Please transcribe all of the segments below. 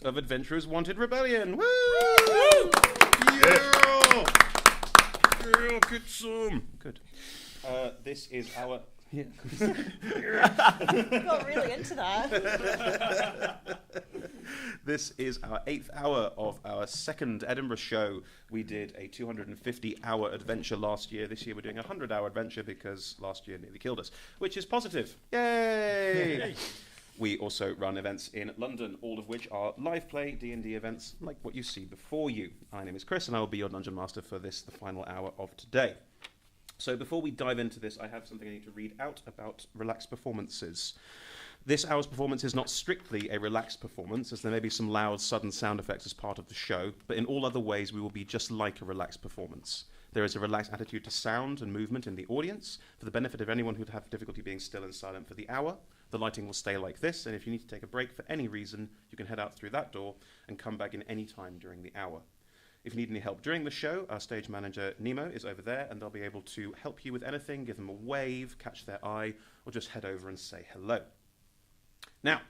of Adventurers Wanted Rebellion. Woo! Yeah! Yeah, get some! Good. This is our... Yeah. Got really into that. This is our 8th hour of our second Edinburgh show. We did a 250-hour adventure last year. This year we're doing a 100-hour adventure because last year nearly killed us, which is positive. Yay! Yay. We also run events in London, all of which are live play D&D events like what you see before you. My name is Chris and I will be your Dungeon Master for this, the final hour of today. So before we dive into this, I have something I need to read out about relaxed performances. This hour's performance is not strictly a relaxed performance, as there may be some loud, sudden sound effects as part of the show, but in all other ways we will be just like a relaxed performance. There is a relaxed attitude to sound and movement in the audience, for the benefit of anyone who'd have difficulty being still and silent for the hour. The lighting will stay like this, and if you need to take a break for any reason, you can head out through that door and come back in any time during the hour. If you need any help during the show, our stage manager, Nemo, is over there, and they'll be able to help you with anything, give them a wave, catch their eye, or just head over and say hello. Now,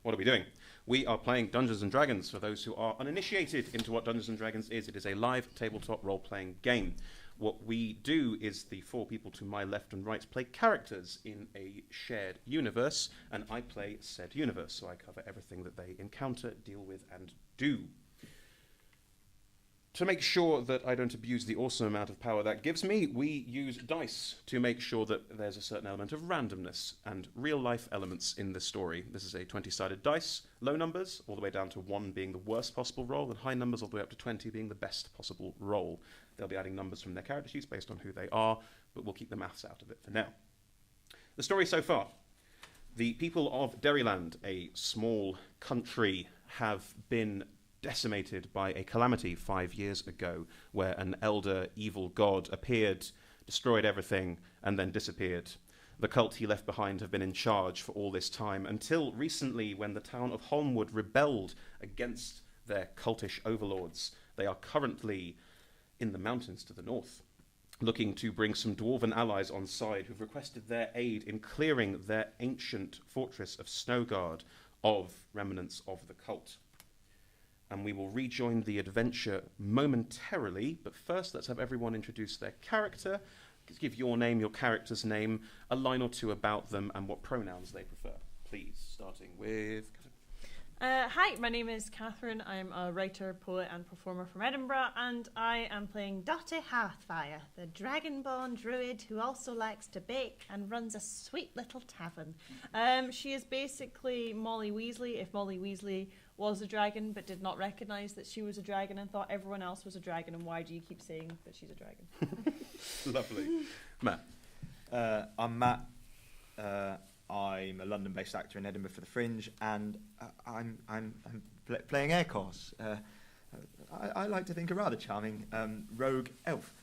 what are we doing? We are playing Dungeons & Dragons. For those who are uninitiated into what Dungeons & Dragons is, it is a live tabletop role-playing game. What we do is the four people to my left and right play characters in a shared universe, and I play said universe, so I cover everything that they encounter, deal with, and do. To make sure that I don't abuse the awesome amount of power that gives me, we use dice to make sure that there's a certain element of randomness and real-life elements in the story. This is a 20-sided dice, low numbers, all the way down to 1 being the worst possible roll, and high numbers all the way up to 20 being the best possible roll. They'll be adding numbers from their character sheets based on who they are, but we'll keep the maths out of it for now. The story so far. The people of Deriland, a small country, have been decimated by a calamity 5 years ago, where an elder evil god appeared, destroyed everything, and then disappeared. The cult he left behind have been in charge for all this time, until recently when the town of Holmwood rebelled against their cultish overlords. They are currently in the mountains to the north, looking to bring some dwarven allies on side who've requested their aid in clearing their ancient fortress of Snowguard of remnants of the cult. And we will rejoin the adventure momentarily, but first let's have everyone introduce their character. Give your name, your character's name, a line or two about them, and what pronouns they prefer. Please, starting with... Hi, my name is Catherine. I'm a writer, poet and performer from Edinburgh, and I am playing Dottie Hearthfire, the dragonborn druid who also likes to bake and runs a sweet little tavern. She is basically Molly Weasley if Molly Weasley was a dragon but did not recognise that she was a dragon and thought everyone else was a dragon, and why do you keep saying that she's a dragon? Lovely. Matt. I'm Matt. I'm a London-based actor in Edinburgh for the Fringe, and I'm playing Aircourse. I like to think a rather charming rogue elf.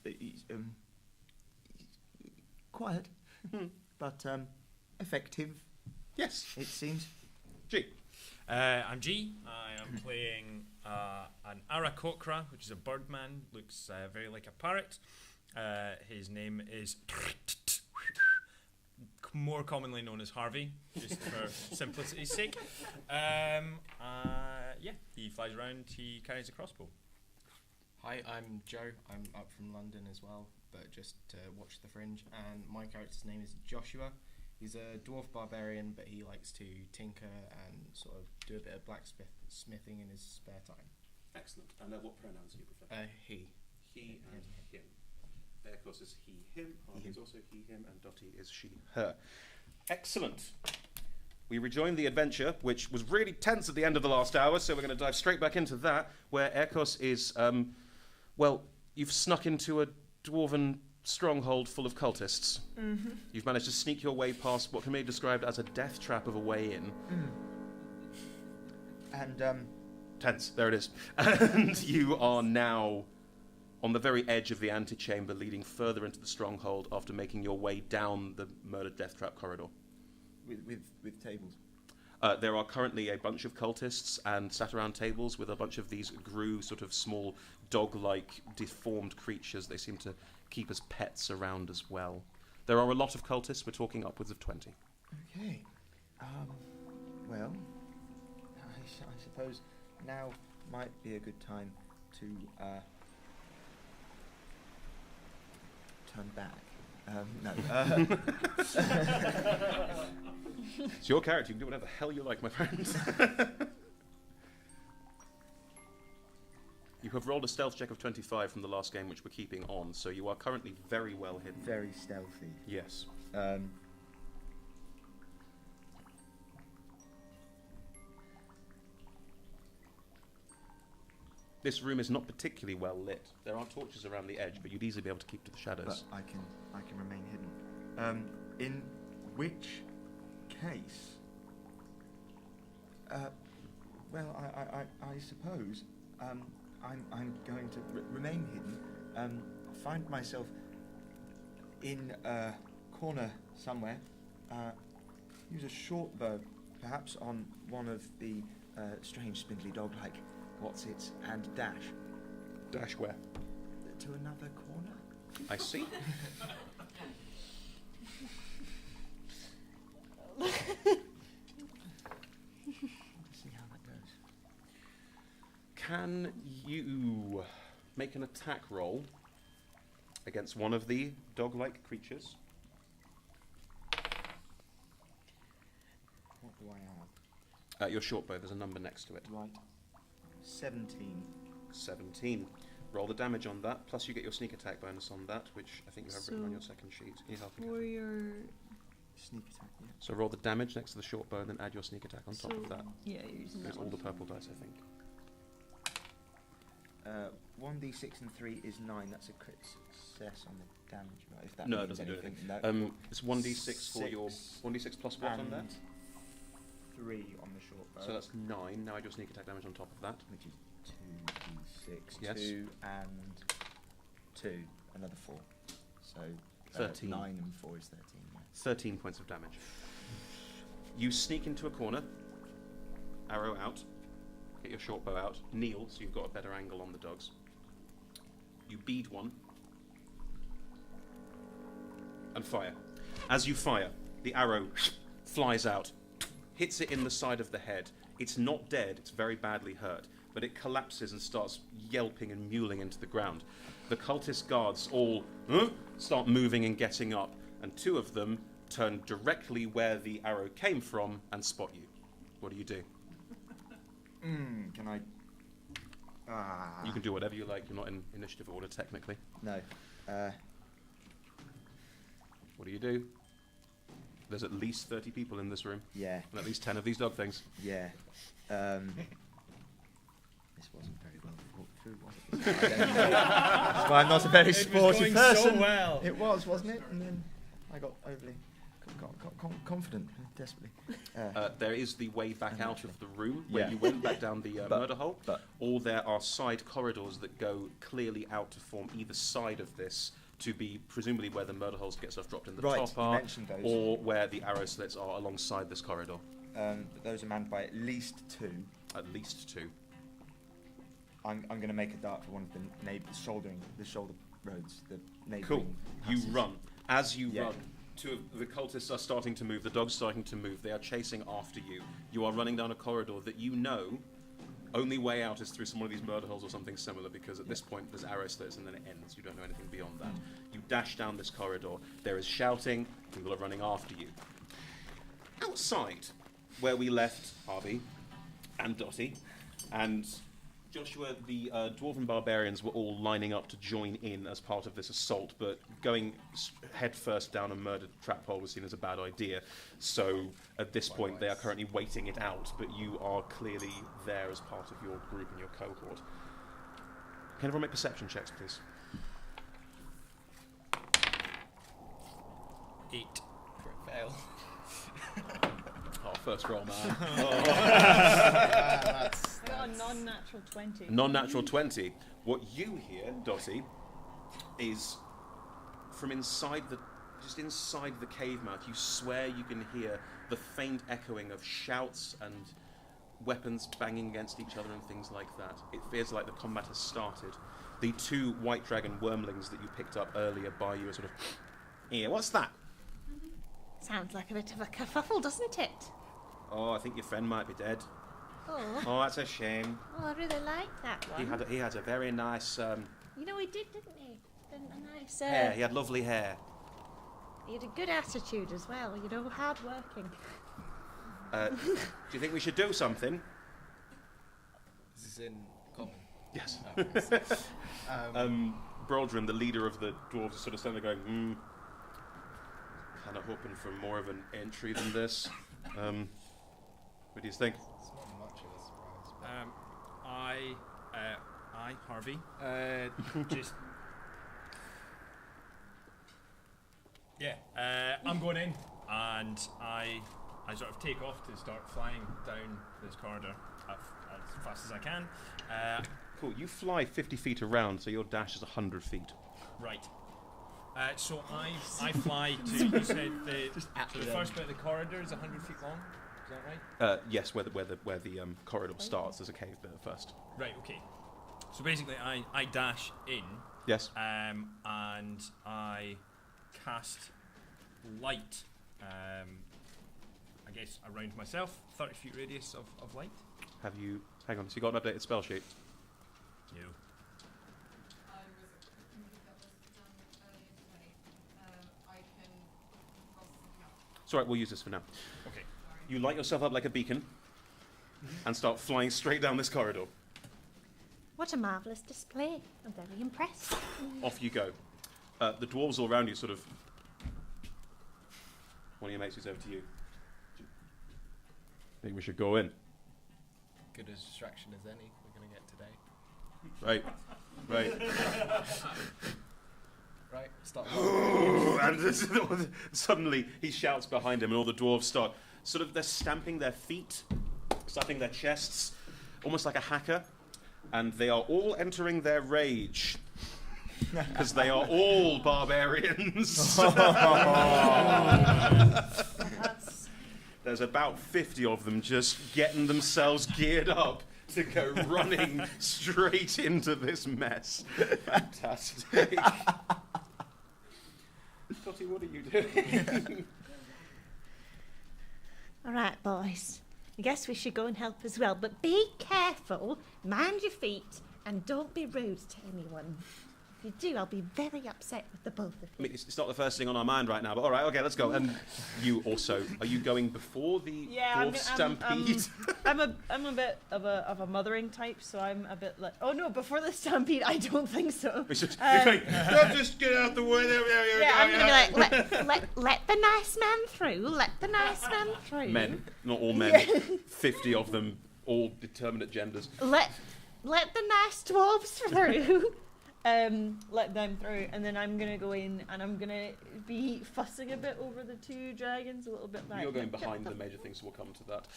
He's, quiet, but effective. Yes. It seems. G. I'm G. I am playing an Arakokra, which is a birdman, looks very like a parrot. His name is more commonly known as Harvey, just for simplicity's sake. Yeah, he flies around, he carries a crossbow. Hi, I'm Joe. I'm up from London as well, but just to watch the Fringe. And my character's name is Joshua. He's a dwarf barbarian, but he likes to tinker and sort of do a bit of blacksmithing in his spare time. Excellent. And what pronouns do you prefer? He. He and him. There, of course, is he, him. Harvey is also he, him. And Dottie is she, her. Excellent. We rejoined the adventure, which was really tense at the end of the last hour, so we're going to dive straight back into that, where Aircourse is, well, you've snuck into a dwarven stronghold full of cultists. Mm-hmm. You've managed to sneak your way past what can be described as a death trap of a way in. And, Tense, there it is. And you are now on the very edge of the antechamber leading further into the stronghold after making your way down the murdered death trap corridor. With tables. There are currently a bunch of cultists and sat around tables with a bunch of these grue, sort of small dog-like deformed creatures they seem to keep as pets around as well. There are a lot of cultists, we're talking upwards of 20. Okay. Well, suppose now might be a good time to turn back. No. It's your character. You can do whatever the hell you like, my friend. You have rolled a stealth check of 25 from the last game, which we're keeping on, so you are currently very well hidden. Very stealthy. Yes. This room is not particularly well lit. There are torches around the edge, but you'd easily be able to keep to the shadows. But I can remain hidden. In which case, well, I suppose I'm going to remain hidden. Find myself in a corner somewhere. Use a short bow, perhaps on one of the strange spindly dog-like what's-its, and dash. Dash where? To another corner. I see. Let's see how that goes. Can you make an attack roll against one of the dog-like creatures? What do I have? Your short bow, there's a number next to it. Right. 17. 17. Roll the damage on that, plus you get your sneak attack bonus on that, which I think you have written on your second sheet. Can you help me? For your... Sneak attack, yeah. So roll the damage next to the short bow and then add your sneak attack on top of that. Yeah, you're using There's that all one. the purple dice, I think. 1d6 and 3 is 9. That's a crit success on the damage, right? If that No, it means doesn't do anything. anything. No. It's 1d6 for your... 1d6 plus what on and that? 3 on the short bow. So that's 9. Now add your sneak attack damage on top of that. Which is 2d6. Yes. 2 and 2. Another 4. So 13. 9 and 4 is 13, yeah. 13 points of damage. You sneak into a corner, arrow out, get your short bow out, kneel so you've got a better angle on the dogs. You bead one, and fire. As you fire, the arrow flies out, hits it in the side of the head. It's not dead, it's very badly hurt, but it collapses and starts yelping and mewling into the ground. The cultist guards all start moving and getting up, and 2 of them turn directly where the arrow came from and spot you. What do you do? Can I... You can do whatever you like. You're not in initiative order, technically. No. What do you do? There's at least 30 people in this room, Yeah. and at least 10 of these dog things. Yeah. This wasn't very well thought through, was it? I don't know. That's why I'm not a very sporty person. So well. It was, wasn't it? And then I got overly confident, desperately. There is the way back out Naturally. of the room where Yeah. you went back down the murder hole, but- or there are side corridors that go clearly out to form either side of this to be presumably where the murder holes get stuff dropped in the Right, top you are, mentioned those. or where the arrow slits are alongside this corridor. Those are manned by at least 2. At least 2. I'm going to make a dart for one of the shoulder roads, the neighbouring Cool. You passes. run. As you Yeah. run, 2 of the cultists are starting to move. The dog's starting to move. They are chasing after you. You are running down a corridor that you know only way out is through some one of these murder holes or something similar, because at this point there's arrow slits and then it ends. You don't know anything beyond that. You dash down this corridor. There is shouting. People are running after you. Outside, where we left Harvey and Dottie and Joshua, the dwarven barbarians were all lining up to join in as part of this assault, but going head first down a murdered trap hole was seen as a bad idea. So at this point, they are currently waiting it out, but you are clearly there as part of your group and your cohort. Can everyone make perception checks, please? 8. Crit fail. Oh, first roll, man. I got a non-natural 20. Non-natural 20. What you hear, Dottie, is from inside the cave mouth, you swear you can hear the faint echoing of shouts and weapons banging against each other and things like that. It feels like the combat has started. The 2 white dragon wormlings that you picked up earlier by you are sort of, here, what's that? Sounds like a bit of a kerfuffle, doesn't it? Oh, I think your friend might be dead. Oh. Oh, that's a shame. Oh, I really like that one. He had a very nice You know he did, didn't he? A nice hair. He had lovely hair. He had a good attitude as well. You know, hard working. Do you think we should do something? This is in common. Yes. Oh, Broldrin, the leader of the dwarves, is sort of standing there going, kind of hoping for more of an entry than this. What do you think? It's not much of a surprise. But I, Harvey, just I'm going in, and I sort of take off to start flying down this corridor as fast as I can. Cool. You fly 50 feet around, so your dash is 100 feet. Right. So I fly to. You said the first bit of the corridor is 100 feet long. Is that right? Yes, where the corridor starts, there's a cave bit at first. Right. Okay. So basically, I dash in. Yes. And I cast light. I guess around myself, 30 feet radius of light. Have you? Hang on. So you got an updated spell sheet? No. It's all right. We'll use this for now. Okay. You light yourself up like a beacon, and start flying straight down this corridor. What a marvellous display. I'm very impressed. Off you go. The dwarves all around you sort of. One of your mates who's over to you. I think we should go in. good a distraction as any we're going to get today. Right. Right, start. And suddenly he shouts behind him, and all the dwarves start they're stamping their feet, slapping their chests, almost like a hacker, and they are all entering their rage. Because they are all barbarians. There's about 50 of them just getting themselves geared up to go running straight into this mess. Fantastic. Dottie, what are you doing? All right, boys. I guess we should go and help as well. But be careful, mind your feet, and don't be rude to anyone. If you do, I'll be very upset with the both of you. I mean, it's not the first thing on our mind right now, but all right, okay, let's go. And you also, are you going before the dwarf stampede? I'm a bit of a mothering type, so I'm a bit like, oh no, before the stampede, I don't think so. Just get out the way. Yeah, I'm gonna be like, let the nice man through. Let the nice man through. Men, not all men. 50 of them, all determinate genders. Let the nice dwarves through. Let them through, and then I'm gonna go in and I'm gonna be fussing a bit over the two dragons, a little bit like. You're going behind the major things, so we'll come to that.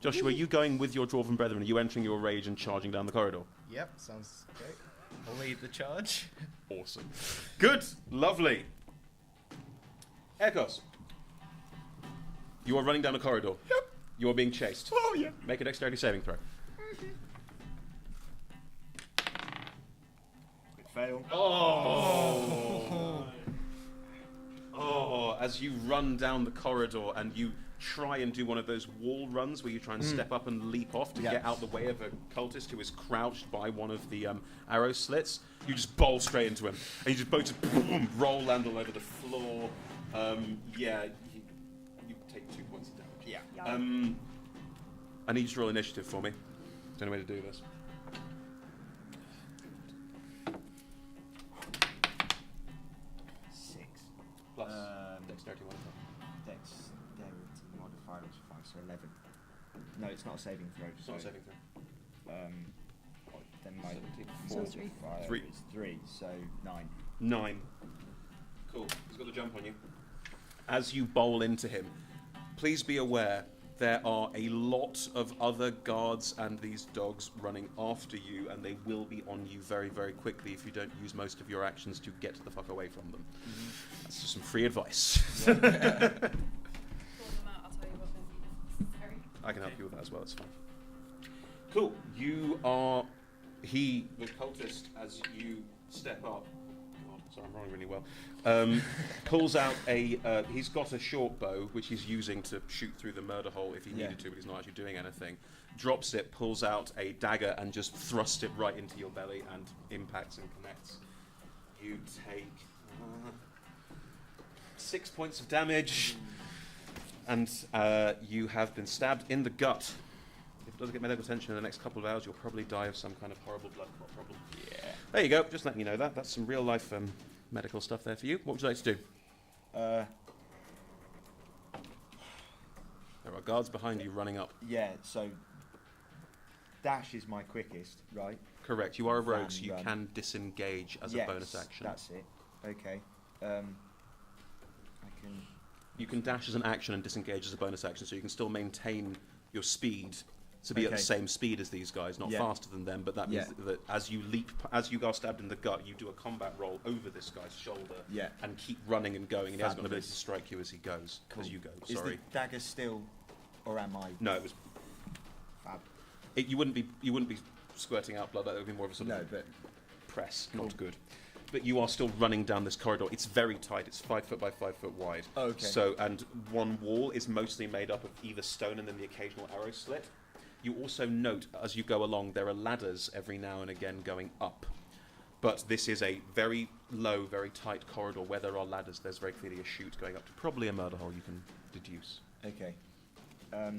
Joshua, are you going with your dwarven brethren? Are you entering your rage and charging down the corridor? Yep, sounds great. I'll lead the charge. Awesome. Good. Lovely. Ekos. You are running down a corridor. Yep. You are being chased. Oh, yeah. Make a dexterity saving throw. Fail. Oh, as you run down the corridor and you try and do one of those wall runs where you try and step up and leap off to get out the way of a cultist who is crouched by one of the arrow slits, you just bowl straight into him. And you just both roll, land all over the floor. You take 2 points of damage. Yeah. I need you to roll initiative for me. Is there any way to do this? Plus dexterity modifier. Dexterity modifier was 5, so 11. No, it's not a saving throw. It's not a saving throw. Then my 17. 4, So 3. 5 3. is 3, so 9. 9. Cool. He's got the jump on you. As you bowl into him, please be aware there are a lot of other guards and these dogs running after you, and they will be on you very, very quickly if you don't use most of your actions to get the fuck away from them. That's just some free advice. I can help you with that as well, it's fine. Cool. You are... the cultist, as you step up... God, Sorry, I'm rolling really well. Pulls out he's got a short bow, which he's using to shoot through the murder hole if he needed to, but he's not actually doing anything. Drops it, pulls out a dagger, and just thrusts it right into your belly and impacts and connects. You take 6 points of damage, and you have been stabbed in the gut. If it doesn't get medical attention in the next couple of hours, you'll probably die of some kind of horrible blood clot problem. Yeah. There you go. Just letting you know that. That's some real life medical stuff there for you. What would you like to do? There are guards behind you running up. Yeah, so dash is my quickest, right? Correct. You are a rogue, so you can disengage as a bonus action. That's it. Okay. You can dash as an action and disengage as a bonus action, so you can still maintain your speed to be at the same speed as these guys, not faster than them, but that means that as you are stabbed in the gut, you do a combat roll over this guy's shoulder and keep running and going, and he has got an ability to strike you as he goes, as you go. Sorry. Is the dagger still, or am I? No, it was... Fab. You wouldn't be squirting out blood, that would be more of a sort of but press, not good. But you are still running down this corridor. It's very tight. It's 5 foot by 5 foot wide. Okay. So, and one wall is mostly made up of either stone and then the occasional arrow slit. You also note, as you go along, there are ladders every now and again going up. But this is a very low, very tight corridor where there are ladders. There's very clearly a chute going up to probably a murder hole, you can deduce. Okay. What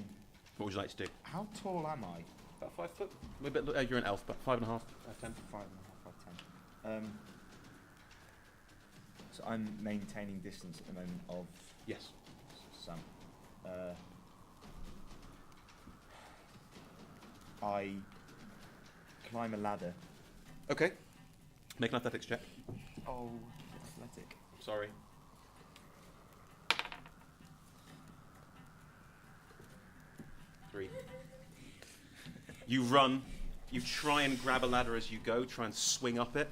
would you like to do? How tall am I? About 5 foot. A bit, you're an elf, but 5.5 out of 10. 5.5 out of 10. So I'm maintaining distance at the moment of... Yes. Some. I climb a ladder. Okay. Make an athletics check. Oh, athletic. Sorry. Three. You run. You try and grab a ladder as you go. Try and swing up it.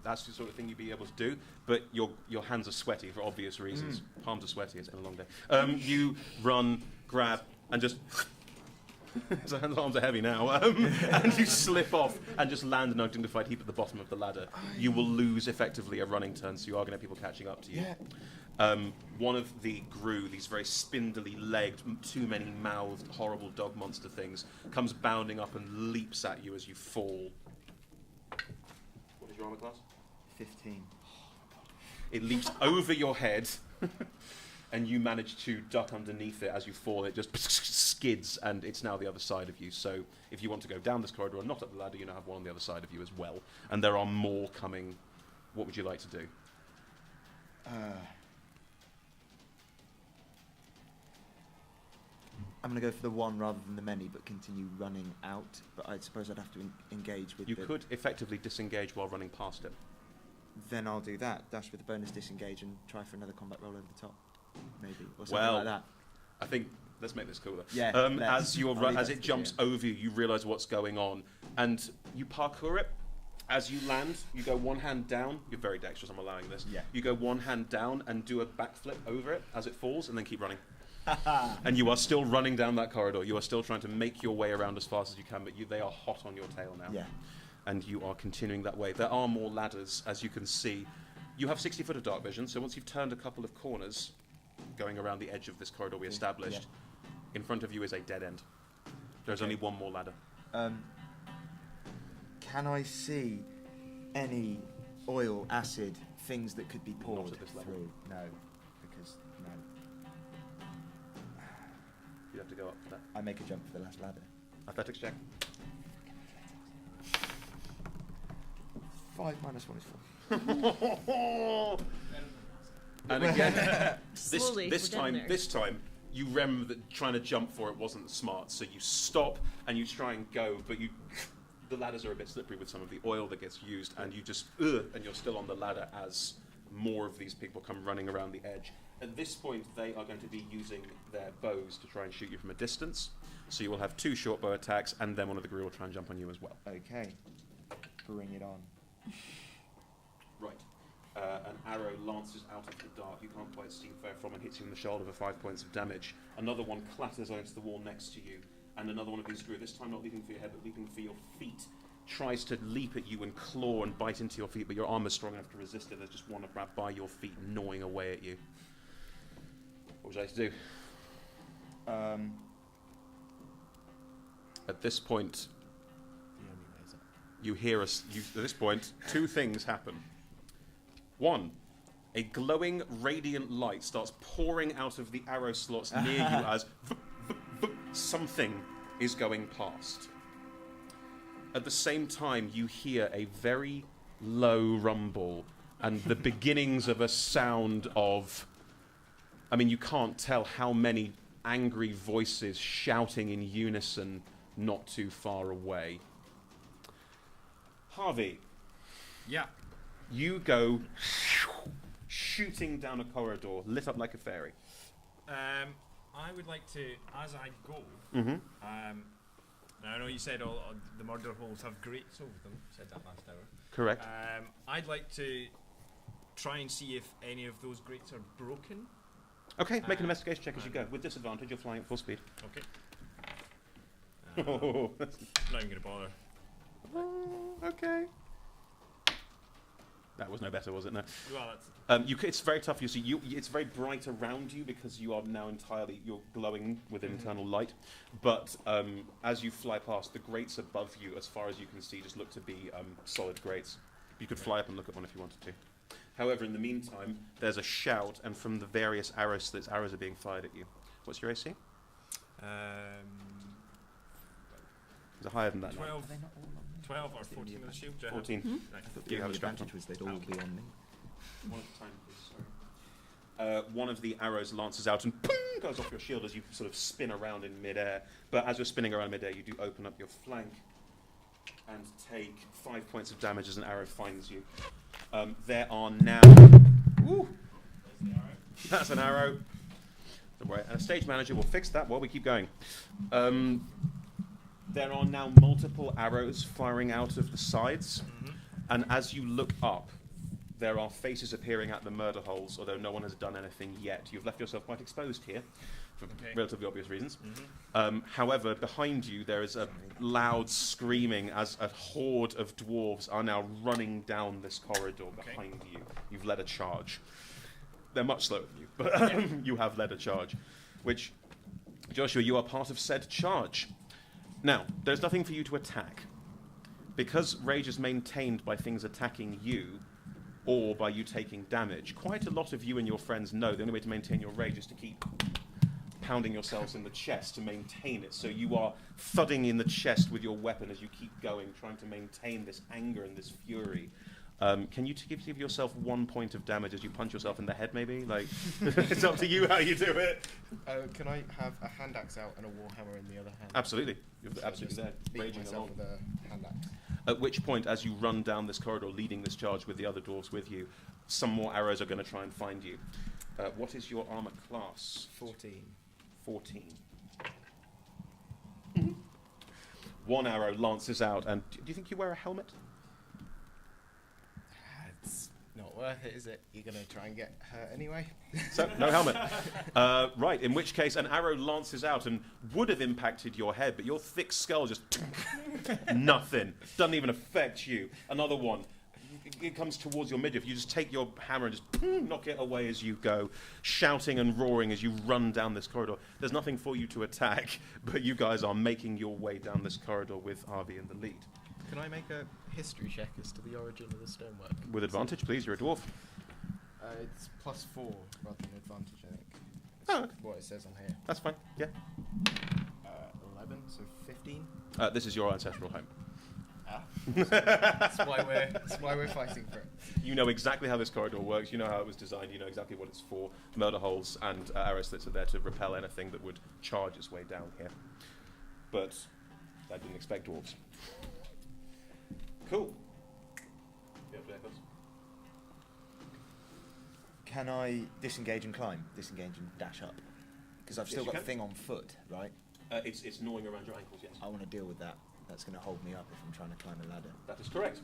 That's the sort of thing you'd be able to do. But your hands are sweaty for obvious reasons. Palms are sweaty. It's been a long day. You run, grab, and just... His arms are heavy now. And you slip off and just land an undignified heap at the bottom of the ladder. You will lose effectively a running turn, so you are going to have people catching up to you. Yeah. One of the Gru, these very spindly legged, too many mouthed, horrible dog monster things, comes bounding up and leaps at you as you fall. What is your armor class? 15. It leaps over your head. And you manage to duck underneath it as you fall. It just skids, and it's now the other side of you. So if you want to go down this corridor and not up the ladder, you now have one on the other side of you as well. And there are more coming. What would you like to do? I'm going to go for the one rather than the many, but continue running out. But I suppose I'd have to engage with You could effectively disengage while running past it. Then I'll do that. Dash with a bonus disengage and try for another combat roll over the top. Maybe, or something like that. I think let's make this cooler. Yeah. As it jumps over you, you realise what's going on, and you parkour it. As you land, you go one hand down. You're very dexterous. I'm allowing this. Yeah. You go one hand down and do a backflip over it as it falls, and then keep running. And you are still running down that corridor. You are still trying to make your way around as fast as you can, but they are hot on your tail now. Yeah. And you are continuing that way. There are more ladders, as you can see. You have 60 foot of dark vision, so once you've turned a couple of corners, going around the edge of this corridor we established, in front of you is a dead end. There's only one more ladder. Can I see any oil, acid, things that could be poured Not at this level. through? No, because no. You'd have to go up for that. I make a jump for the last ladder. Athletics check. 5 minus 1 is 4. And again, Slowly, this we're getting there. this time, you remember that trying to jump for it wasn't smart, so you stop and you try and go, but the ladders are a bit slippery with some of the oil that gets used, and you just and you're still on the ladder as more of these people come running around the edge. At this point, they are going to be using their bows to try and shoot you from a distance. So you will have 2 short bow attacks, and then one of the Gru will try and jump on you as well. Okay, bring it on. Right. An arrow lances out of the dark. You can't quite see where from and hits you in the shoulder for 5 points of damage. Another one clatters onto the wall next to you, and another one of these Gru, this time not leaping for your head, but leaping for your feet, tries to leap at you and claw and bite into your feet, but your armor's strong enough to resist it. There's just one wrapped by your feet, gnawing away at you. What would you like to do? At this point, you hear us. At this point, two things happen. One, a glowing, radiant light starts pouring out of the arrow slots near you as something is going past. At the same time, you hear a very low rumble and the beginnings of a sound of... I mean, you can't tell how many angry voices shouting in unison not too far away. Harvey. Yeah. You go shooting down a corridor, lit up like a fairy. I would like to, as I go, Mm-hmm. now I know you said all the murder holes have grates over them. You said that last hour. Correct. I'd like to try and see if any of those grates are broken. Okay, make an investigation check as you go. With disadvantage, you're flying at full speed. Okay. Oh, Not even going to bother. okay. That was no better, was it? No. Well, that's... It's very tough. You see, it's very bright around you because you are now you're glowing with internal light. But as you fly past, the grates above you, as far as you can see, just look to be solid grates. You could fly up and look at one if you wanted to. However, in the meantime, there's a shout, and from the various arrow slits, arrows are being fired at you. What's your AC? Is it higher than that? 12, 12 or 14 with the shield. 14. Right. The You have only a strength advantage was they'd all be on me. One at a time, please. Sorry. One of the arrows lances out and ping, goes off your shield as you sort of spin around in midair. But as you're spinning around midair, you do open up your flank and take 5 points of damage as an arrow finds you. There are now... Woo! That's an arrow. Don't worry. And a stage manager will fix that while we keep going. There are now multiple arrows firing out of the sides. Mm-hmm. And as you look up, there are faces appearing at the murder holes, although no one has done anything yet. You've left yourself quite exposed here, for relatively obvious reasons. Mm-hmm. However, behind you there is a loud screaming as a horde of dwarves are now running down this corridor behind you. You've led a charge. They're much slower than you, but you have led a charge. Which, Joshua, you are part of said charge. Now, there's nothing for you to attack. Because rage is maintained by things attacking you, or by you taking damage, quite a lot of you and your friends know the only way to maintain your rage is to keep pounding yourselves in the chest to maintain it. So you are thudding in the chest with your weapon as you keep going, trying to maintain this anger and this fury. Can you give yourself 1 point of damage as you punch yourself in the head, maybe? Like, it's up to you how you do it. Can I have a hand axe out and a warhammer in the other hand? Absolutely. You're So absolutely just there, beat raging myself along. with a hand axe. At which point, as you run down this corridor, leading this charge with the other dwarves with you, some more arrows are going to try and find you. What is your armor class? 14. 14. One arrow lances out, and do you think you wear a helmet? It's not worth it, is it? You're going to try and get hurt anyway? So, no helmet. Right, in which case an arrow lances out and would have impacted your head, but your thick skull just... nothing. Doesn't even affect you. Another one. It comes towards your midriff. You just take your hammer and just knock it away as you go, shouting and roaring as you run down this corridor. There's nothing for you to attack, but you guys are making your way down this corridor with Harvey in the lead. Can I make a history check as to the origin of the stonework? With advantage, please. You're a dwarf. It's +4 rather than advantage, I think. Oh, That's okay. what it says on here. That's fine. Yeah. 11, so 15. This is your ancestral home. That's why we're fighting for it. You know exactly how this corridor works. You know how it was designed. You know exactly what it's for. Murder holes and arrow slits are there to repel anything that would charge its way down here. But I didn't expect dwarves. Cool. Can I disengage and climb? Disengage and dash up? Because I've still Yes, you got the can. thing on foot, right? It's gnawing around your ankles, yes. I want to deal with that. That's going to hold me up if I'm trying to climb a ladder. That is correct.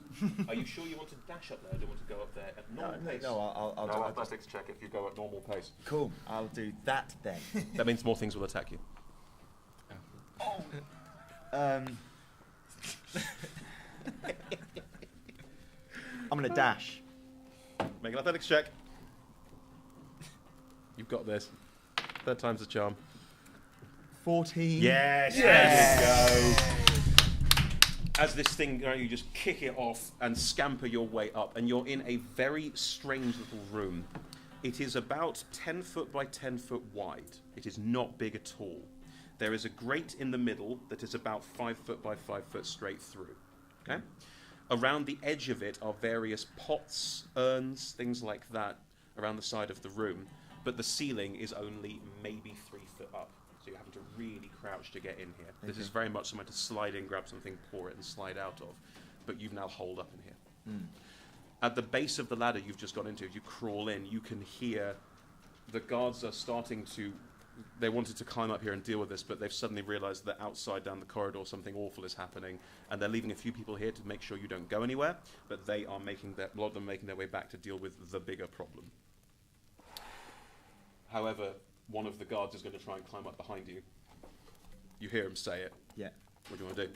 Are you sure you want to dash up there? Or do you want to go up there at normal pace? No, I'll do it. Athletics check if you go at normal pace. Cool, I'll do that then. That means more things will attack you. I'm gonna dash. Make an athletics check. You've got this. Third time's the charm. 14. Yes, there you go. As this thing, you just kick it off and scamper your way up, and you're in a very strange little room. It is about 10 foot by 10 foot wide. It is not big at all. There is a grate in the middle that is about 5 foot by 5 foot straight through. Okay? Around the edge of it are various pots, urns, things like that around the side of the room, but the ceiling is only maybe 3 foot up. So you're having to really crouch to get in here. Okay. This is very much somewhere to slide in, grab something, pour it, and slide out of. But you've now holed up in here. At the base of the ladder you've just got into, if you crawl in, you can hear the guards are starting to... They wanted to climb up here and deal with this, but they've suddenly realised that outside down the corridor something awful is happening, and they're leaving a few people here to make sure you don't go anywhere, but they are a lot of them making their way back to deal with the bigger problem. However, one of the guards is going to try and climb up behind you. You hear him say it. Yeah. What do you want to do?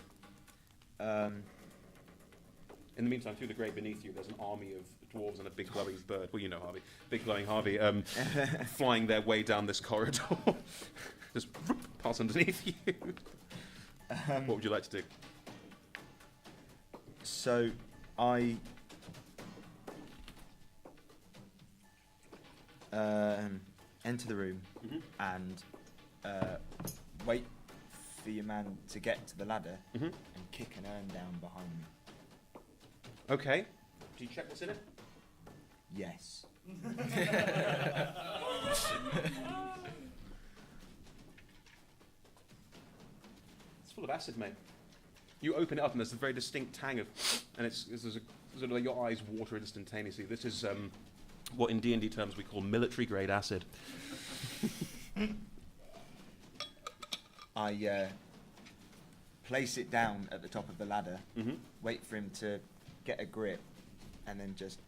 In the meantime, through the grate beneath you, there's an army of dwarves and a big glowing bird. Well, you know Harvey. Big glowing Harvey flying their way down this corridor. Just pass underneath you. What would you like to do? So, I... enter the room and wait for your man to get to the ladder and kick an urn down behind me. Okay. Do you check what's in it? Yes. It's full of acid, mate. You open it up and there's a very distinct tang of, and it's sort of like your eyes water instantaneously. This is what in D&D terms we call military grade acid. I place it down at the top of the ladder, wait for him to get a grip, and then just...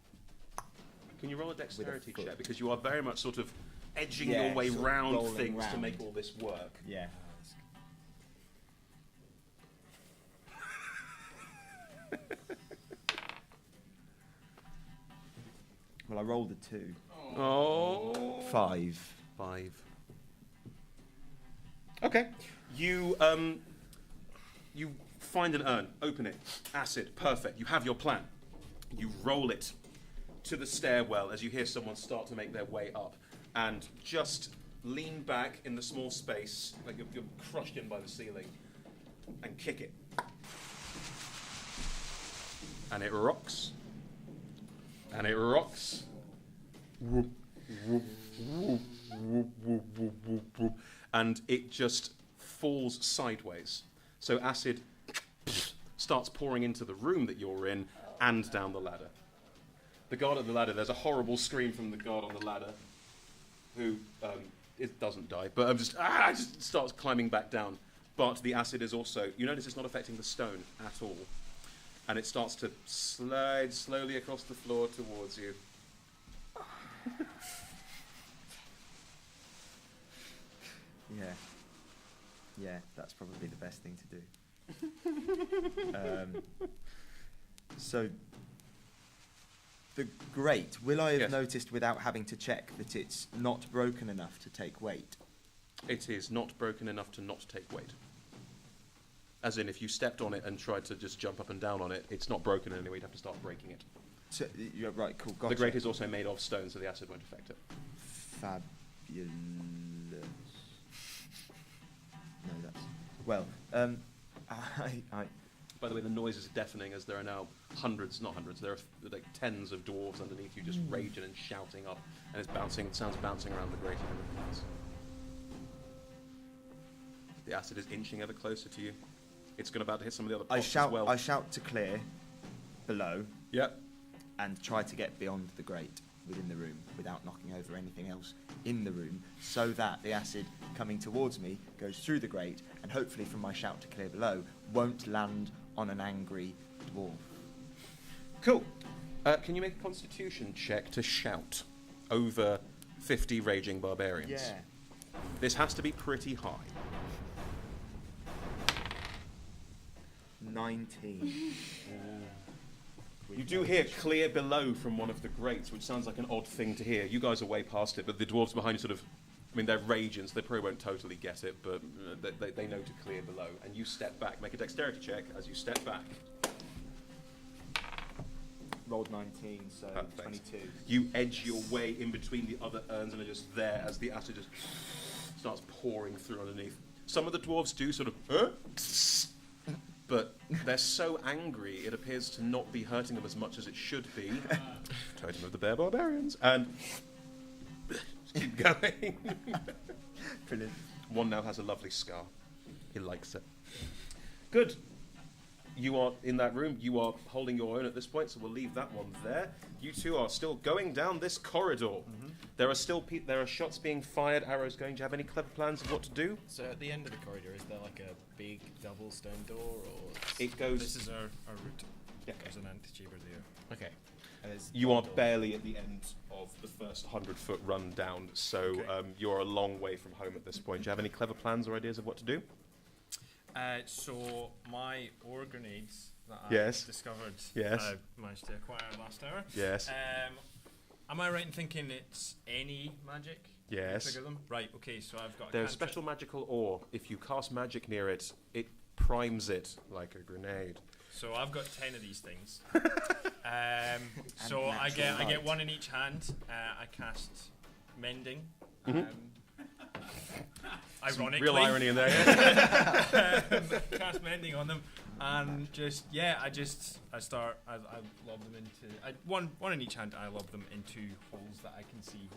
Can you roll a dexterity foot. check? Because you are very much sort of edging Yeah, your way sort of round rolling things to round. make all this work. Yeah. Well, I rolled a 2. Oh. 5. 5. Okay. You find an urn, open it, acid, perfect. You have your plan. You roll it to the stairwell as you hear someone start to make their way up, and just lean back in the small space, like you're crushed in by the ceiling, and kick it. And it rocks. And it rocks. Whoop, whoop, whoop, whoop, whoop, whoop, whoop, whoop. And it just falls sideways. So acid starts pouring into the room that you're in and down the ladder. The guard at the ladder, there's a horrible scream from the guard on the ladder, who it doesn't die, but just starts climbing back down. But the acid is also, you notice it's not affecting the stone at all. And it starts to slide slowly across the floor towards you. Yeah, that's probably the best thing to do. So, the grate, will I have noticed without having to check that it's not broken enough to take weight? It is not broken enough to not take weight. As in, if you stepped on it and tried to just jump up and down on it, it's not broken in any way, you'd have to start breaking it. So, you're right, cool, gotcha. The grate is also made of stone, so the acid won't affect it. Fabulous. No, that's... Well, By the way, the noise is deafening as there are now there are like tens of dwarves underneath you just raging and shouting up, and it sounds bouncing around the grate and everything else. The acid is inching ever closer to you. It's about to hit some of the other pots as well. I shout to clear below. Yep. And try to get beyond the grate within the room without knocking over anything else in the room, so that the acid coming towards me goes through the grate, and hopefully from my shout to clear below won't land on an angry dwarf. Cool. Can you make a constitution check to shout over 50 raging barbarians? Yeah. This has to be pretty high. 19. You do hear clear below from one of the grates, which sounds like an odd thing to hear. You guys are way past it, but the dwarves behind you sort of, I mean, they're raging, so they probably won't totally get it, but they know to clear below. And you step back. Make a dexterity check as you step back. Rolled 19, so Perfect. 22. You edge your way in between the other urns and are just there as the acid just starts pouring through underneath. Some of the dwarves do sort of, but they're so angry it appears to not be hurting them as much as it should be. Totem of the Bear Barbarians. And just keep going. Brilliant. One now has a lovely scar. He likes it. Good. You are in that room. You are holding your own at this point, so we'll leave that one there. You two are still going down this corridor. Mm-hmm. There are still there are shots being fired, arrows going. Do you have any clever plans of what to do? So at the end of the corridor, is there like a big double stone door, or It goes. This is our route. Yeah. There's an antechamber there. okay? And there's You one are door. barely at the end of the first 100-foot run down, so Okay. you're a long way from home at this point. Do you have any clever plans or ideas of what to do? So my ore grenades that Yes. I discovered, Yes. I managed to acquire last hour. Yes. Am I right in thinking it's any magic? Yes. Trigger them? Right. Okay. So I've got. There's special magical ore. If you cast magic near it, it primes it like a grenade. So I've got 10 of these things. So I get light. one in each hand. I cast mending. Mhm. Ironically, Real irony in there. Yeah? cast mending on them, and I start. I lob them into one in each hand. I lob them into holes that I can see.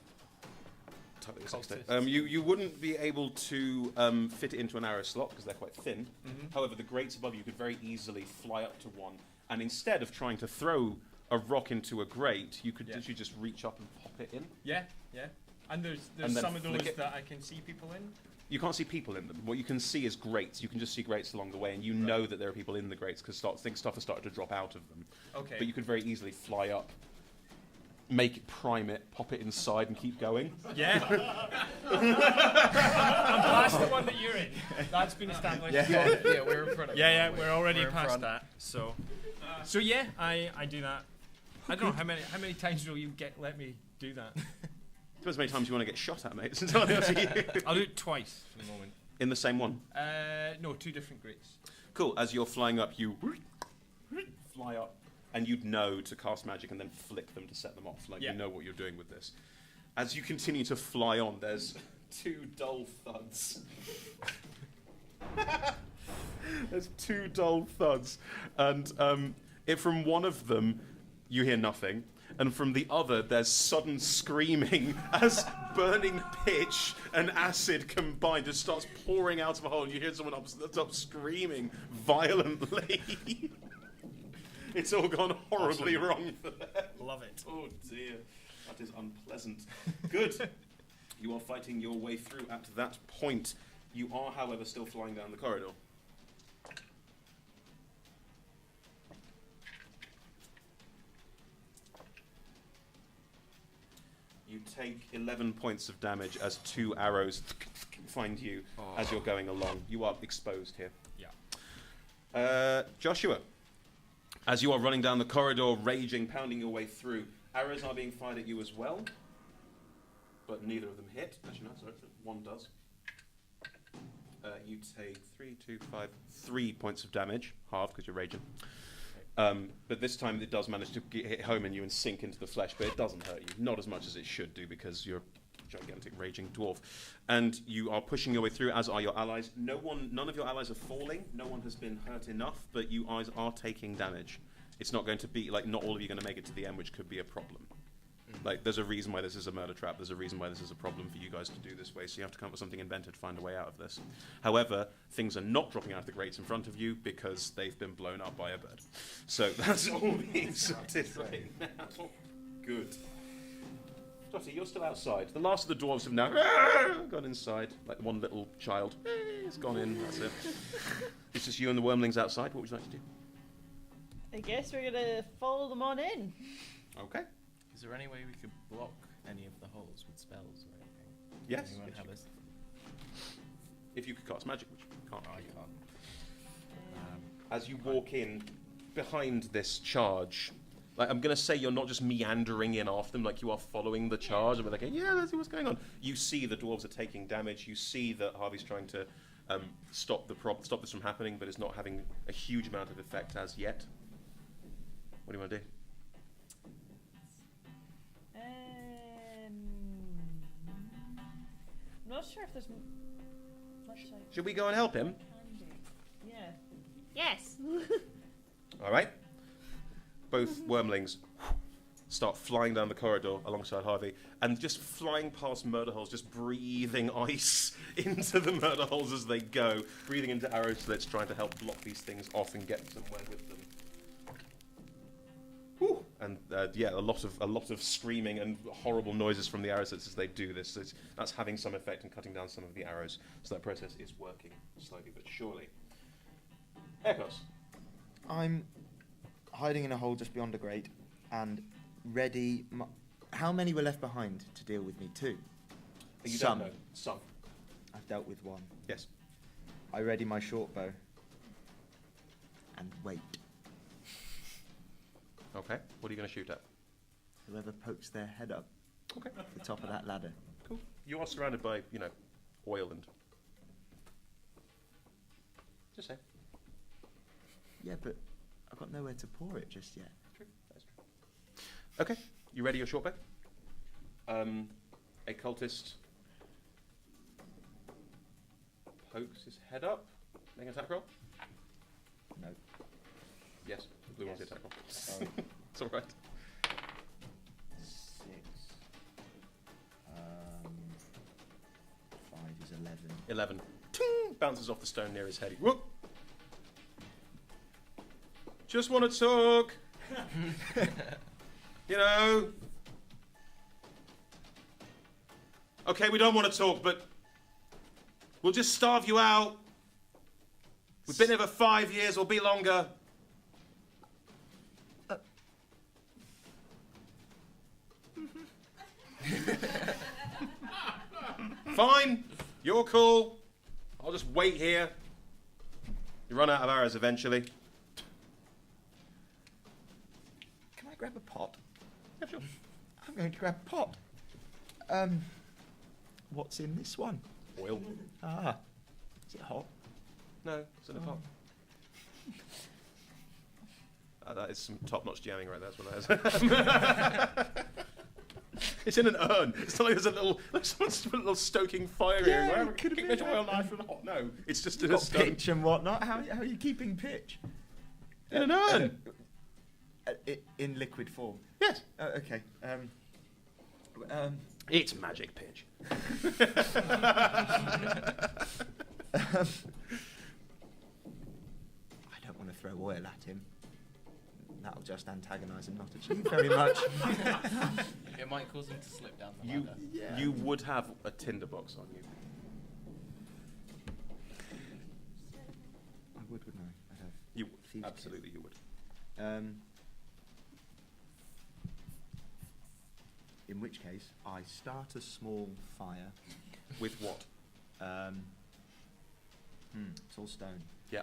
Totally Cultists. You wouldn't be able to fit it into an arrow slot because they're quite thin. Mm-hmm. However, the grates above you could very easily fly up to one, and instead of trying to throw a rock into a grate, you could Yeah. literally just reach up and pop it in. Yeah. And there's And then some of flick those it. that I can see people in. You can't see people in them. What you can see is grates. You can just see grates along the way, and you Right. know that there are people in the grates because stuff has started to drop out of them. Okay. But you could very easily fly up, prime it, pop it inside, and keep going. Yeah. I'm past the one that you're in. That's been established. Yeah, we're in front of. Yeah, we're already We're in past front. that. So yeah, I do that. I don't know how many times will you let me do that? Depends how many times you want to get shot at, mate. It's entirely up to you. I'll do it twice for the moment. In the same one. No, 2 different grates. Cool. As you're flying up, you fly up, and you'd know to cast magic and then flick them to set them off. Like Yeah. you know what you're doing with this. As you continue to fly on, there's 2 dull thuds. There's 2 dull thuds, and from one of them, you hear nothing. And from the other, there's sudden screaming as burning pitch and acid combined just starts pouring out of a hole, and you hear someone up screaming violently. It's all gone horribly wrong for them. Love it. Oh dear, that is unpleasant. Good. You are fighting your way through at that point. You are, however, still flying down the corridor. You take 11 points of damage as 2 arrows find you as you're going along. You are exposed here. Yeah. Joshua, as you are running down the corridor, raging, pounding your way through, arrows are being fired at you as well, but neither of them hit. Actually, no, sorry, one does. You take 3 points of damage, half because you're raging. But this time it does manage to hit home in you and sink into the flesh, but it doesn't hurt you. Not as much as it should do because you're a gigantic raging dwarf. And you are pushing your way through, as are your allies. None of your allies are falling. No one has been hurt enough, but you guys are taking damage. It's not going to be, like, not all of you are going to make it to the end, which could be a problem. Like, there's a reason why this is a murder trap. There's a reason why this is a problem for you guys to do this way. So you have to come up with something invented to find a way out of this. However, things are not dropping out of the grates in front of you because they've been blown up by a bird. So that's all being sorted right now. Good. Dottie, you're still outside. The last of the dwarves have now gone inside. Like one little child. It's gone in. That's it. It's just you and the wormlings outside. What would you like to do? I guess we're gonna follow them on in. Okay. Is there any way we could block any of the holes with spells or anything? Yes. Anyone yes, have you us? if you could cast magic, which you can't. Oh, you can't. As you walk in behind this charge, Like, I'm going to say you're not just meandering in after them, like you are following the charge. And we're like, yeah, let's see what's going on. You see the dwarves are taking damage. You see that Harvey's trying to stop this from happening, but it's not having a huge amount of effect as yet. What do you want to do? I'm not sure if there's much I Should we go and help him? can do. Yeah. Yes. All right. Both wormlings start flying down the corridor alongside Harvey and just flying past murder holes, just breathing ice into the murder holes as they go, breathing into arrow slits, trying to help block these things off and get somewhere with them. Whew. And yeah, a lot of screaming and horrible noises from the arrow slits as they do this. So that's having some effect and cutting down some of the arrows. So that process is working slowly but surely. Echoes. I'm hiding in a hole just beyond a grate and ready. How many were left behind to deal with me? 2. You Some. don't know. Some. I've dealt with 1. Yes. I ready my short bow and wait. Okay. What are you going to shoot at? Whoever pokes their head up Okay. the top of that ladder. Cool. You are surrounded by, oil and... Just say. Yeah, but I've got nowhere to pour it just yet. True. That's true. Okay. You ready your short bow? A cultist pokes his head up. Make an attack roll. No. Yes. The blue one's the attack roll. Sorry. It's all right. 6. 5 is 11. 11. Ting! Bounces off the stone near his head. Whoop! Just want to talk. Okay, we don't want to talk, but we'll just starve you out. We've been here for 5 years, or be longer. Fine, you're cool. I'll just wait here. You run out of arrows eventually. Can I grab a pot? Yeah, sure. I'm going to grab a pot. What's in this one? Oil. Ah. Is it hot? No, it's in a pot. That is some top-notch jamming right there. That's what that is. It's in an urn. It's not like there's a little, like someone's put a little stoking fire Yeah, here. it could have Keep been the oil nice and hot. No, it's just in a Got stone. pitch and whatnot. How are you keeping pitch? In an urn. In liquid form. Yes. Okay. It's magic pitch. I don't want to throw oil at him. That'll just antagonise him, not achieve very much. It might cause him to slip down the You, ladder. Yeah. you would have a tinderbox on you. I wouldn't I? I'd have You would. thieves' Absolutely, you would. kit. In which case, I start a small fire. With what? It's all stone. Yeah.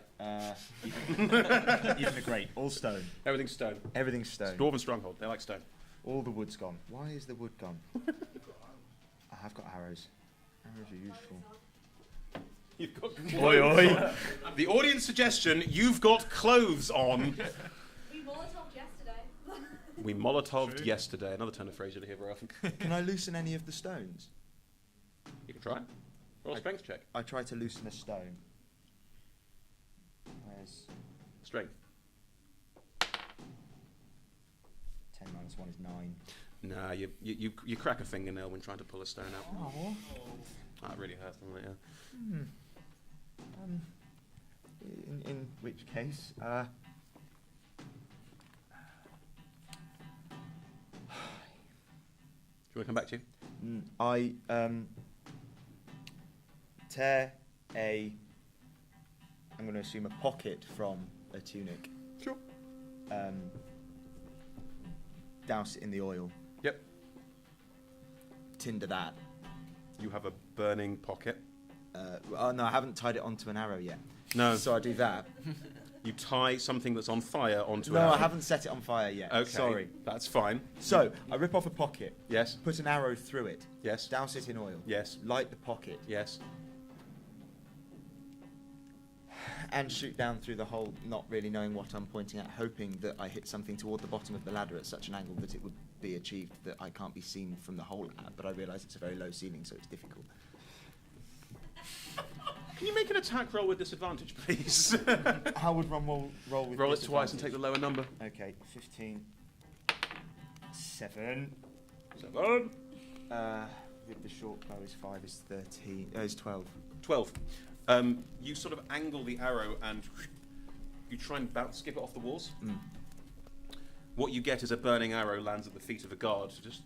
Even the grate, all stone. Everything's stone. Everything's It's stone. Dwarven stronghold. They like stone. All the wood's gone. Why is the wood gone? I have got arrows. Arrows are useful. You've got Oi, clothes oi. on. The audience suggestion: you've got clothes on. We Molotoved yesterday. We Molotoved yesterday. Another turn of phrase you don't hear very often. Can I loosen any of the stones? You can try. Roll a strength check. I try to loosen a stone. Where's Strength. 10 minus 1 is 9. Nah, you crack a fingernail when trying to pull a stone out. Oh. That really hurts, doesn't it? Yeah. In which case, Do you want to come back to you? I tear I'm going to assume a pocket from a tunic. Sure. Douse it in the oil. Yep. Tinder that. You have a burning pocket. No, I haven't tied it onto an arrow yet. No. So I do that. You tie something that's on fire onto No, an arrow. I haven't set it on fire yet. Okay, Sorry. that's fine. So, I rip off a pocket, Yes, put an arrow through it, yes, douse it in oil, yes, light the pocket, yes. and shoot down through the hole, not really knowing what I'm pointing at, hoping that I hit something toward the bottom of the ladder at such an angle that it would be achieved that I can't be seen from the hole at, but I realise it's a very low ceiling, so it's difficult. Can you make an attack roll with disadvantage, please? How would one roll with Roll it twice and take the lower number. Okay, 15. 7. 7. With the short bow is 5, is 13. Is 12. 12. You sort of angle the arrow and you try and skip it off the walls. Mm. What you get is a burning arrow lands at the feet of a guard. Just,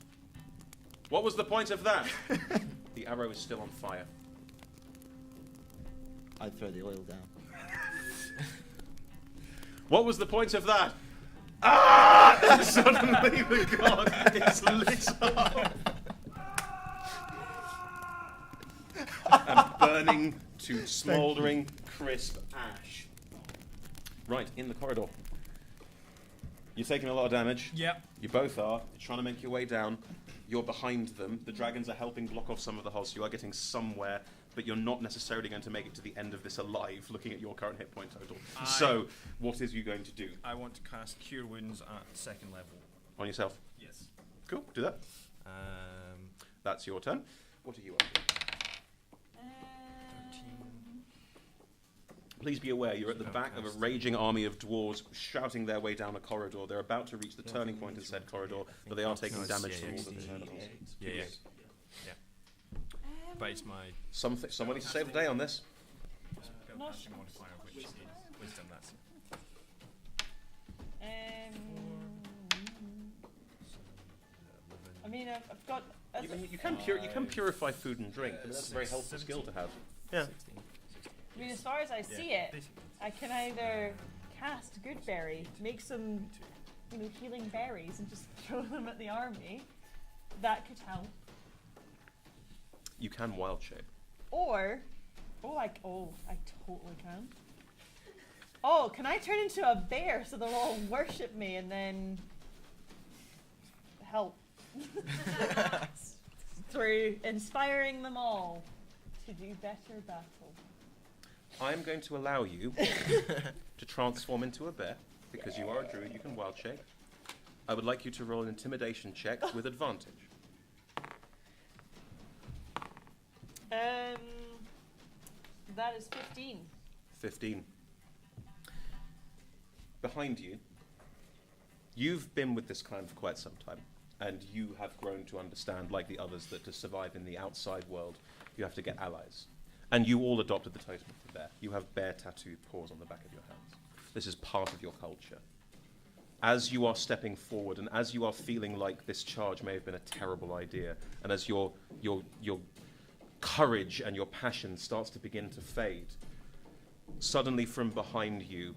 what was the point of that? The arrow is still on fire. I'd throw the oil down. What was the point of that? Ah! And suddenly the guard is lit up. And burning to smouldering, crisp ash. Right, in the corridor. You're taking a lot of damage. Yep. You both are. You're trying to make your way down. You're behind them. The dragons are helping block off some of the holes, so you are getting somewhere, but you're not necessarily going to make it to the end of this alive, looking at your current hit point total. So, what is you going to do? I want to cast Cure Wounds at 2nd level. On yourself? Yes. Cool, do that. Um, That's your turn. What are you up to? 13. Please be aware, you're at the back of a raging army of dwarves shouting their way down a corridor. They're about to reach the turning point in said corridor, but they are taking damage from all the tentacles. Yeah. But it's my Somebody to save the day on this. casting modifier, which is wisdom. That's I mean, I've got. You can purify food and drink. I mean, that's a very helpful skill to have. Yeah. 16. I mean, as far as I see it, I can either cast Good Berry, make some, healing berries, and just throw them at the army. That could help. You can wild shape. Or, I totally can. Oh, can I turn into a bear so they'll all worship me and then help through inspiring them all to do better battle? I am going to allow you to transform into a bear, because you are a druid, you can wild shape. I would like you to roll an intimidation check with advantage. That is 15. 15. Behind you, you've been with this clan for quite some time, and you have grown to understand, like the others, that to survive in the outside world, you have to get allies. And you all adopted the totem of the bear. You have bear tattooed paws on the back of your hands. This is part of your culture. As you are stepping forward, and as you are feeling like this charge may have been a terrible idea, and as your courage and your passion starts to begin to fade, suddenly from behind you,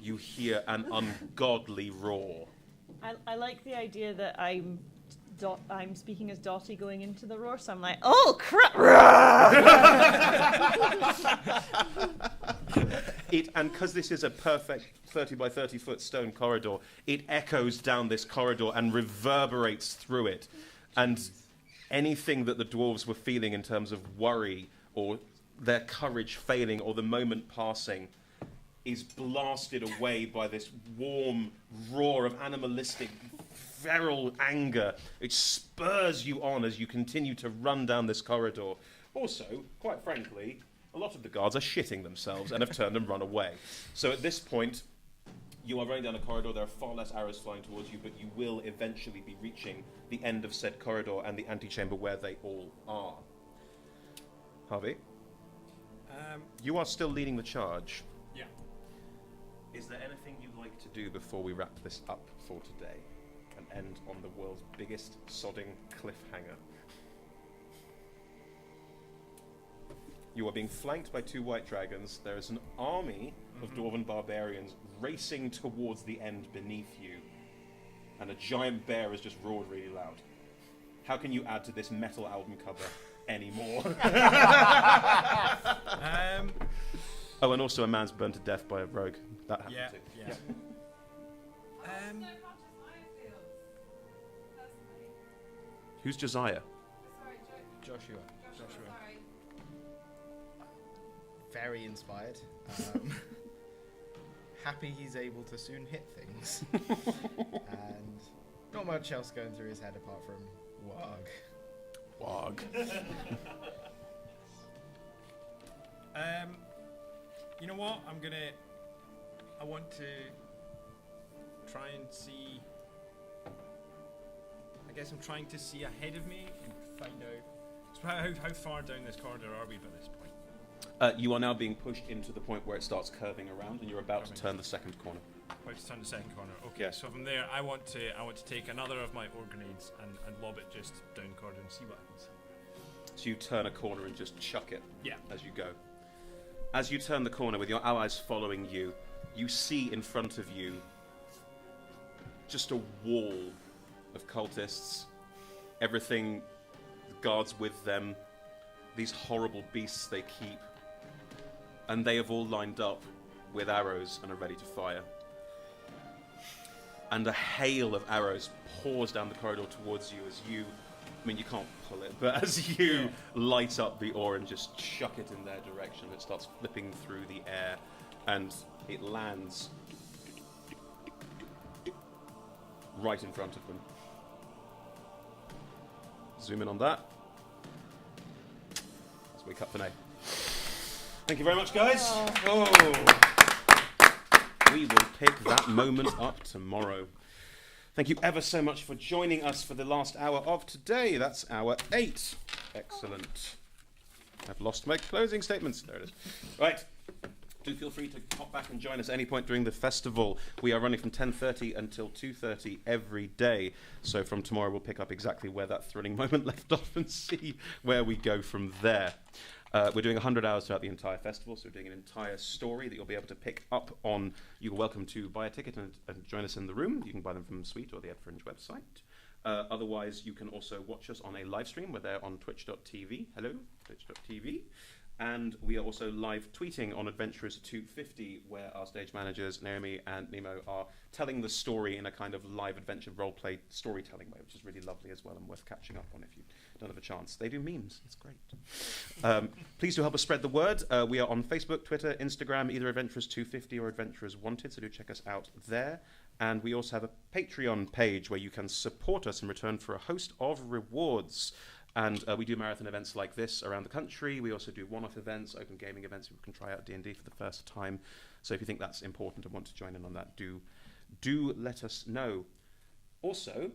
you hear an ungodly roar. I like the idea that I'm speaking as Dottie going into the roar, so I'm like, oh crap! And because this is a perfect 30 by 30 foot stone corridor, it echoes down this corridor and reverberates through it. And anything that the dwarves were feeling in terms of worry or their courage failing or the moment passing is blasted away by this warm roar of animalistic, feral anger. It spurs you on as you continue to run down this corridor. Also, quite frankly, a lot of the guards are shitting themselves and have turned and run away. So at this point, you are running down a corridor. There are far less arrows flying towards you, but you will eventually be reaching the end of said corridor and the antechamber where they all are. Harvey, you are still leading the charge. Yeah. Is there anything you'd like to do before we wrap this up for today and end on the world's biggest sodding cliffhanger? You are being flanked by 2 white dragons. There is an army of dwarven barbarians racing towards the end beneath you, and a giant bear has just roared really loud. How can you add to this metal album cover anymore? Oh, and also a man's burned to death by a rogue. that happened Yeah, too. yeah. Who's Josiah? Joshua. Very inspired. Happy he's able to soon hit things. And not much else going through his head apart from Wog. Wog. You know what? I want to try and see. I guess I'm trying to see ahead of me and find out. So how far down this corridor are we by this point? You are now being pushed into the point where it starts curving around, and you're about to turn the second corner. About to turn the second corner. Okay, Yeah. so from there, I want to take another of my ore grenades and lob it just down the corridor and see what happens. So you turn a corner and just chuck it Yeah. as you go. As you turn the corner with your allies following you, you see in front of you just a wall of cultists. Everything, the guards with them, these horrible beasts they keep. And they have all lined up with arrows and are ready to fire. And a hail of arrows pours down the corridor towards you as you, I mean, you can't pull it, but as you light up the ore and just chuck it in their direction, it starts flipping through the air and it lands right in front of them. Zoom in on that. As we cut for now. Thank you very much, guys. Oh. We will pick that moment up tomorrow. Thank you ever so much for joining us for the last hour of today. That's hour 8. Excellent. I've lost my closing statements. There it is. Right. Do feel free to pop back and join us at any point during the festival. We are running from 10:30 until 2:30 every day. So from tomorrow, we'll pick up exactly where that thrilling moment left off and see where we go from there. We're doing 100 hours throughout the entire festival, so we're doing an entire story that you'll be able to pick up on. You're welcome to buy a ticket and join us in the room. You can buy them from Suite or the Ed Fringe website. Otherwise, you can also watch us on a live stream. We're there on twitch.tv. Hello, twitch.tv. And we are also live tweeting on Adventurers 250, where our stage managers, Naomi and Nemo, are telling the story in a kind of live adventure roleplay storytelling way, which is really lovely as well and worth catching up on if you don't have a chance. They do memes. It's great. Please do help us spread the word. We are on Facebook, Twitter, Instagram, either Adventurers 250 or Adventurers Wanted, so do check us out there. And we also have a Patreon page where you can support us in return for a host of rewards. And we do marathon events like this around the country. We also do one-off events, open gaming events. People can try out D&D for the first time. So if you think that's important and want to join in on that, do let us know. Also,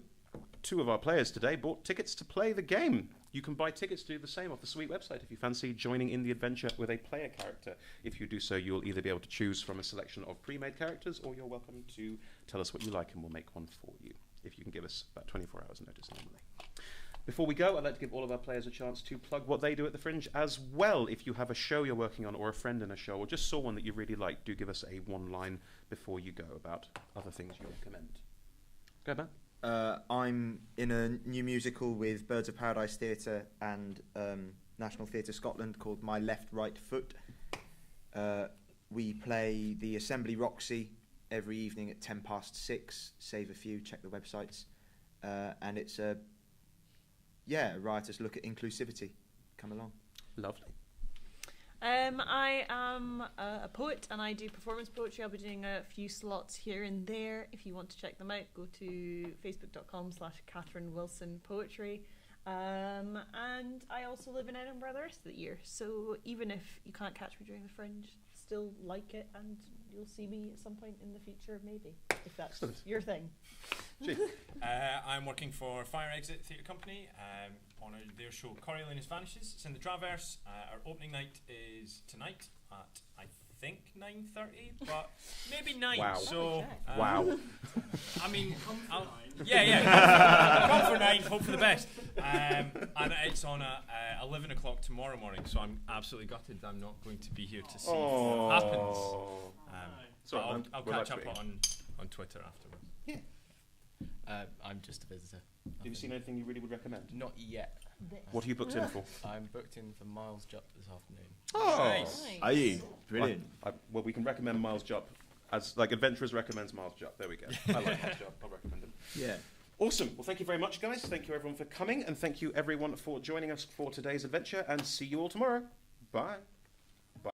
2 of our players today bought tickets to play the game. You can buy tickets to do the same off the Suite website if you fancy joining in the adventure with a player character. If you do so, you'll either be able to choose from a selection of pre-made characters, or you're welcome to tell us what you like and we'll make one for you, if you can give us about 24 hours notice normally. Before we go, I'd like to give all of our players a chance to plug what they do at the Fringe as well. If you have a show you're working on, or a friend in a show, or just saw one that you really liked, do give us a one-line before you go about other things you recommend. Go, Matt. I'm in a new musical with Birds of Paradise Theatre and National Theatre Scotland called My Left Right Foot. We play the Assembly Roxy every evening at 6:10. Save a few, check the websites. And it's a riotous look at inclusivity. Come along. Lovely. I am a poet and I do performance poetry. I'll be doing a few slots here and there. If you want to check them out, go to facebook.com/Catherine Wilson Poetry. And I also live in Edinburgh the rest of the year. So even if you can't catch me during the Fringe, still like it and you'll see me at some point in the future, maybe, if that's your thing. I'm working for Fire Exit Theatre Company on their show Coriolanus Vanishes. It's in the Traverse. Our opening night is tonight at, I think, 9:30, but maybe 9. Wow. So, Wow. I mean, come for 9, hope for the best. And it's on at 11 o'clock tomorrow morning, so I'm absolutely gutted I'm not going to be here to see what happens. Sorry, I'll catch up on Twitter afterwards. Yeah. I'm just a visitor. Have you seen anything you really would recommend? Not yet. What are you booked in for? I'm booked in for Miles Jupp this afternoon. Oh, Nice. Are you? Brilliant. Well, we can recommend Miles Jupp As like Adventurers recommends Miles Jupp. There we go. I like Miles Jupp. I'll recommend him. Yeah. Awesome. Well, thank you very much, guys. Thank you, everyone, for coming. And thank you, everyone, for joining us for today's adventure. And see you all tomorrow. Bye.